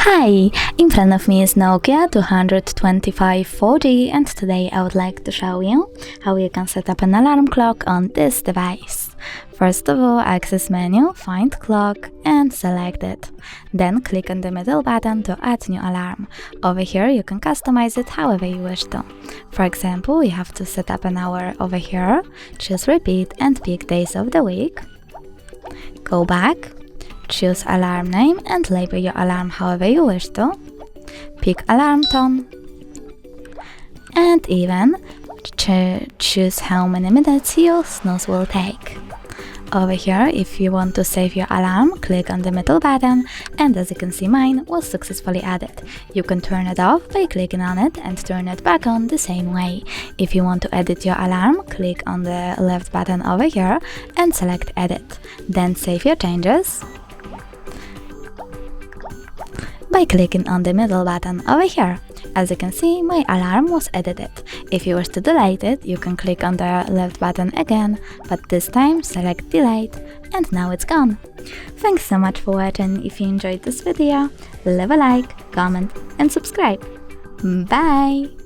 Hi! In front of me is Nokia 225 4G, and today I would like to show you how you can set up an alarm clock on this device. First of all, access menu, find clock and select it. Then click on the middle button to add new alarm. Over here you can customize it however you wish to. For example, you have to set up an hour over here, choose repeat and pick days of the week. Go back. Choose alarm name and label your alarm however you wish to. Pick alarm tone. And even choose how many minutes your snooze will take. Over here, if you want to save your alarm, click on the middle button, and as you can see, mine was successfully added. You can turn it off by clicking on it and turn it back on the same way. If you want to edit your alarm, click on the left button over here and select edit. Then save your changes by clicking on the middle button over here. As you can see, my alarm was edited. If you wish to delete it, you can click on the left button again, but this time select delete, and now it's gone. Thanks so much for watching. If you enjoyed this video, leave a like, comment and subscribe. Bye!